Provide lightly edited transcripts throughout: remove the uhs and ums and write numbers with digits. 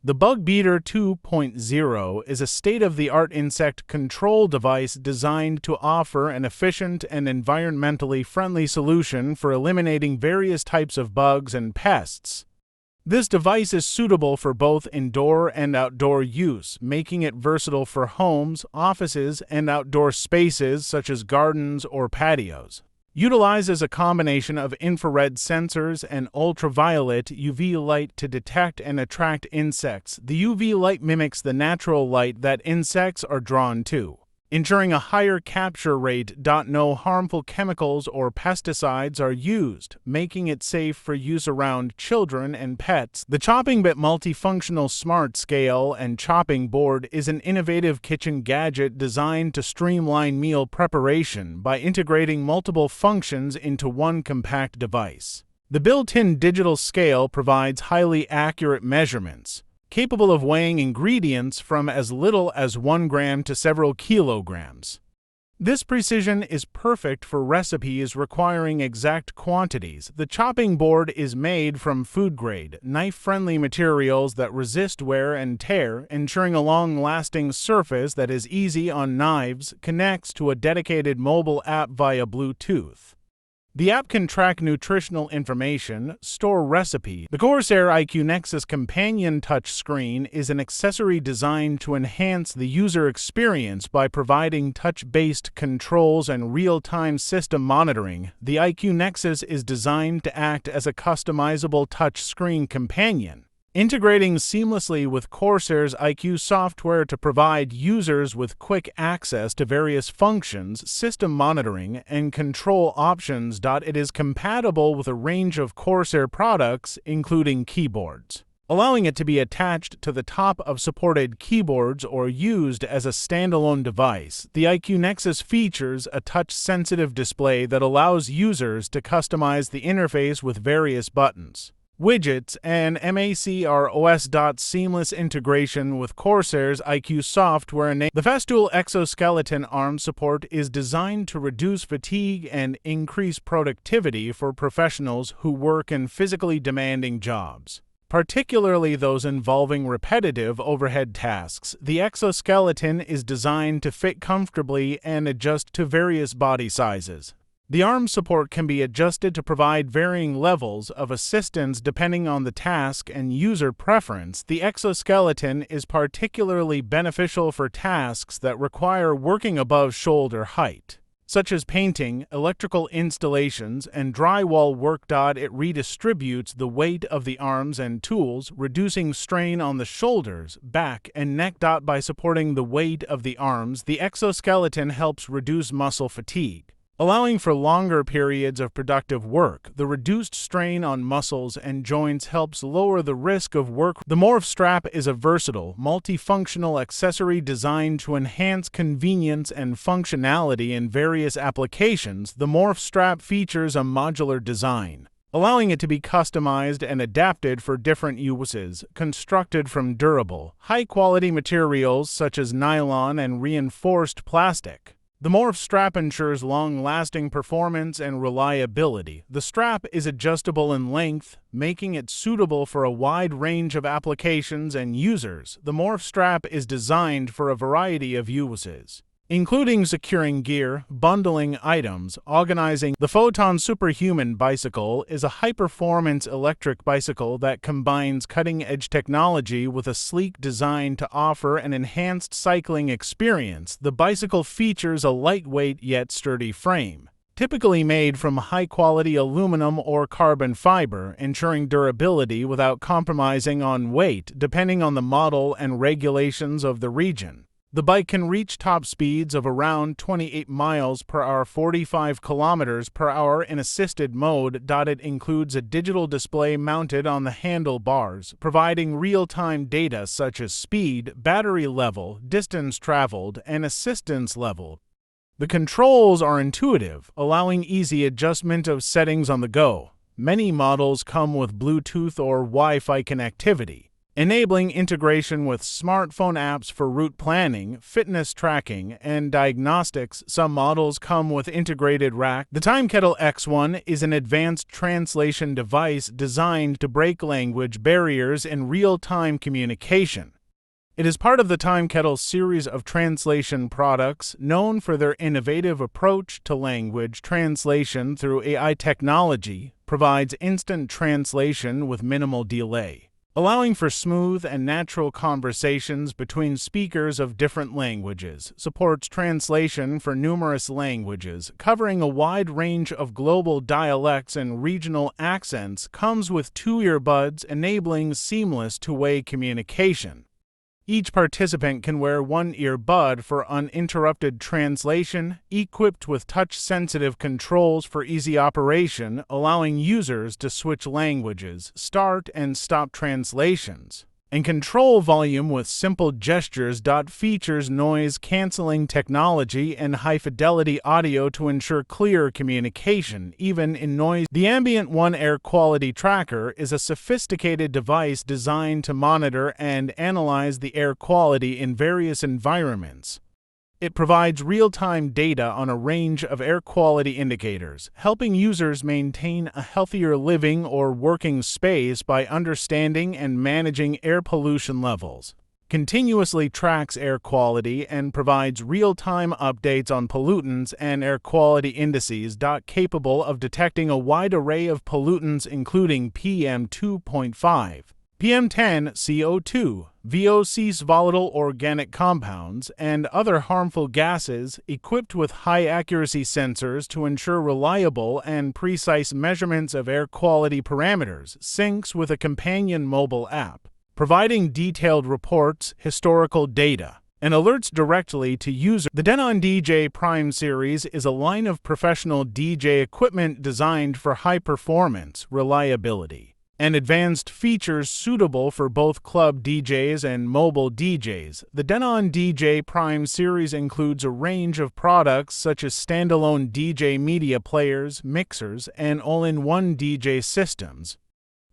The Bug Beater 2.0 is a state-of-the-art insect control device designed to offer an efficient and environmentally friendly solution for eliminating various types of bugs and pests. This device is suitable for both indoor and outdoor use, making it versatile for homes, offices, and outdoor spaces such as gardens or patios. Utilizes a combination of infrared sensors and ultraviolet UV light to detect and attract insects. The UV light mimics the natural light that insects are drawn to, ensuring a higher capture rate. No harmful chemicals or pesticides are used, making it safe for use around children and pets. The Chopping Bit Multifunctional Smart Scale and Chopping Board is an innovative kitchen gadget designed to streamline meal preparation by integrating multiple functions into one compact device. The built-in digital scale provides highly accurate measurements, capable of weighing ingredients from as little as 1 gram to several kilograms. This precision is perfect for recipes requiring exact quantities. The chopping board is made from food-grade, knife-friendly materials that resist wear and tear, ensuring a long-lasting surface that is easy on knives. Connects to a dedicated mobile app via Bluetooth. The app can track nutritional information, store recipes. The Corsair IQ Nexus companion touchscreen is an accessory designed to enhance the user experience by providing touch-based controls and real-time system monitoring. The IQ Nexus is designed to act as a customizable touchscreen companion, integrating seamlessly with Corsair's IQ software to provide users with quick access to various functions, system monitoring, and control options. It is compatible with a range of Corsair products, including keyboards, allowing it to be attached to the top of supported keyboards or used as a standalone device. The IQ Nexus features a touch-sensitive display that allows users to customize the interface with various buttons, widgets, and macOS. Seamless integration with Corsair's IQ software. The Festool Exoskelton arm support is designed to reduce fatigue and increase productivity for professionals who work in physically demanding jobs, particularly those involving repetitive overhead tasks. The exoskeleton is designed to fit comfortably and adjust to various body sizes. The arm support can be adjusted to provide varying levels of assistance depending on the task and user preference. The exoskeleton is particularly beneficial for tasks that require working above shoulder height, such as painting, electrical installations, and drywall work. It redistributes the weight of the arms and tools, reducing strain on the shoulders, back, and neck. By supporting the weight of the arms, the exoskeleton helps reduce muscle fatigue, allowing for longer periods of productive work. The reduced strain on muscles and joints helps lower the risk of work. The Morfstrap is a versatile, multifunctional accessory designed to enhance convenience and functionality in various applications. The Morfstrap features a modular design, allowing it to be customized and adapted for different uses. Constructed from durable, high-quality materials such as nylon and reinforced plastic, the Morfstrap ensures long-lasting performance and reliability. The strap is adjustable in length, making it suitable for a wide range of applications and users. The Morfstrap is designed for a variety of uses, including securing gear, bundling items, organizing. The PHOTON Superhuman bicycle is a high-performance electric bicycle that combines cutting-edge technology with a sleek design to offer an enhanced cycling experience. The bicycle features a lightweight yet sturdy frame, typically made from high-quality aluminum or carbon fiber, ensuring durability without compromising on weight, depending on the model and regulations of the region. The bike can reach top speeds of around 28 miles per hour, 45 kilometers per hour in assisted mode. It includes a digital display mounted on the handlebars, providing real-time data such as speed, battery level, distance traveled, and assistance level. The controls are intuitive, allowing easy adjustment of settings on the go. Many models come with Bluetooth or Wi-Fi connectivity, enabling integration with smartphone apps for route planning, fitness tracking, and diagnostics. Some models come with integrated rack. The Kettle X11 is an advanced translation device designed to break language barriers in real-time communication. It is part of the Kettle series of translation products known for their innovative approach to language translation through AI technology, provides instant translation with minimal delay, allowing for smooth and natural conversations between speakers of different languages, supports translation for numerous languages, covering a wide range of global dialects and regional accents, comes with 2 earbuds enabling seamless two-way communication. Each participant can wear 1 earbud for uninterrupted translation, equipped with touch-sensitive controls for easy operation, allowing users to switch languages, start and stop translations, and control volume with simple gestures. Features noise-canceling technology and high-fidelity audio to ensure clear communication, even in noise. The Ambient One air quality tracker is a sophisticated device designed to monitor and analyze the air quality in various environments. It provides real-time data on a range of air quality indicators, helping users maintain a healthier living or working space by understanding and managing air pollution levels. Continuously tracks air quality and provides real-time updates on pollutants and air quality indices. Capable of detecting a wide array of pollutants including PM2.5, PM10, CO2, VOCs, volatile organic compounds, and other harmful gases, equipped with high-accuracy sensors to ensure reliable and precise measurements of air quality parameters, syncs with a companion mobile app, providing detailed reports, historical data, and alerts directly to users. The Denon DJ Prime series is a line of professional DJ equipment designed for high performance, reliability, and advanced features suitable for both club DJs and mobile DJs. The Denon DJ Prime series includes a range of products such as standalone DJ media players, mixers, and all-in-one DJ systems.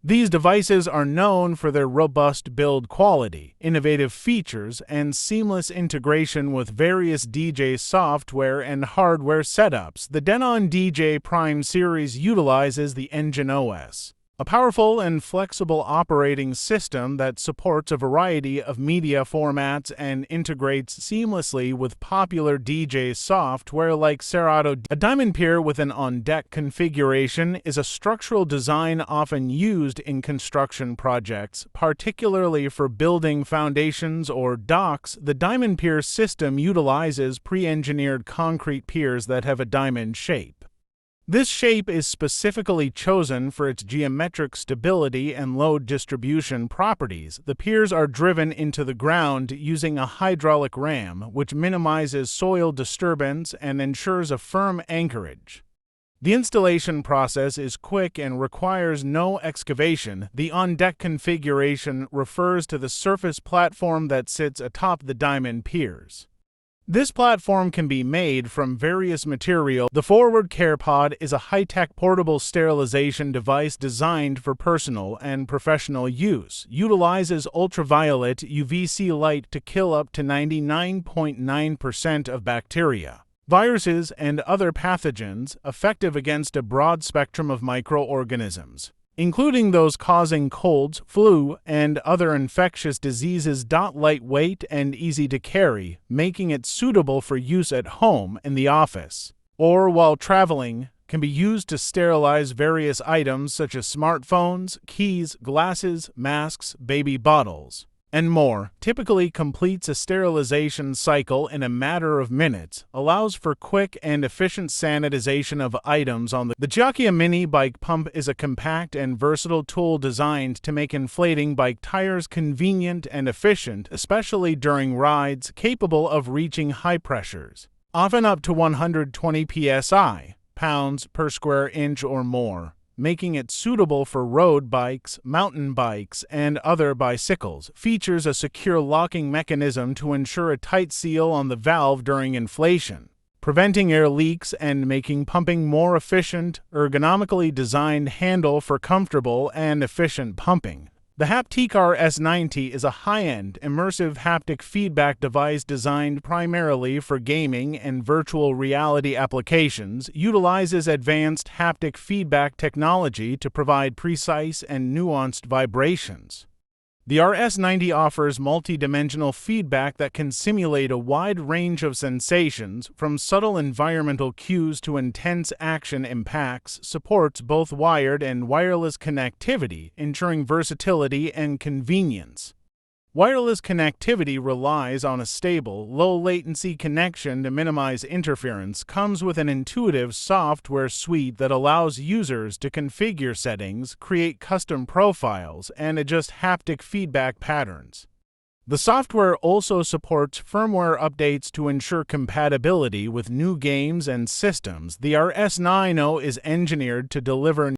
These devices are known for their robust build quality, innovative features, and seamless integration with various DJ software and hardware setups. The Denon DJ Prime series utilizes the Engine OS, a powerful and flexible operating system that supports a variety of media formats and integrates seamlessly with popular DJ software like Serato. A diamond pier with an on-deck configuration is a structural design often used in construction projects, particularly for building foundations or docks. The diamond pier system utilizes pre-engineered concrete piers that have a diamond shape. This shape is specifically chosen for its geometric stability and load distribution properties. The piers are driven into the ground using a hydraulic ram, which minimizes soil disturbance and ensures a firm anchorage. The installation process is quick and requires no excavation. The on-deck configuration refers to the surface platform that sits atop the diamond piers. This platform can be made from various materials. The forward Carepod is a high-tech portable sterilization device designed for personal and professional use. Utilizes ultraviolet UVC light to kill up to 99.9% of bacteria, viruses, and other pathogens, effective against a broad spectrum of microorganisms, including those causing colds, flu, and other infectious diseases. Lightweight and easy to carry, making it suitable for use at home, in the office, or while traveling. Can be used to sterilize various items such as smartphones, keys, glasses, masks, baby bottles, and more. Typically completes a sterilization cycle in a matter of minutes, allows for quick and efficient sanitization of items on the Tiakia mini bike pump is a compact and versatile tool designed to make inflating bike tires convenient and efficient, especially during rides, capable of reaching high pressures, often up to 120 psi, pounds per square inch or more, making it suitable for road bikes, mountain bikes, and other bicycles. Features a secure locking mechanism to ensure a tight seal on the valve during inflation, preventing air leaks and making pumping more efficient. Ergonomically designed handle for comfortable and efficient pumping. The Haptique RS90 is a high-end, immersive haptic feedback device designed primarily for gaming and virtual reality applications, utilizes advanced haptic feedback technology to provide precise and nuanced vibrations. The RS90 offers multi-dimensional feedback that can simulate a wide range of sensations, from subtle environmental cues to intense action impacts, supports both wired and wireless connectivity, ensuring versatility and convenience. Wireless connectivity relies on a stable, low-latency connection to minimize interference, comes with an intuitive software suite that allows users to configure settings, create custom profiles, and adjust haptic feedback patterns. The software also supports firmware updates to ensure compatibility with new games and systems. The RS90 is engineered to deliver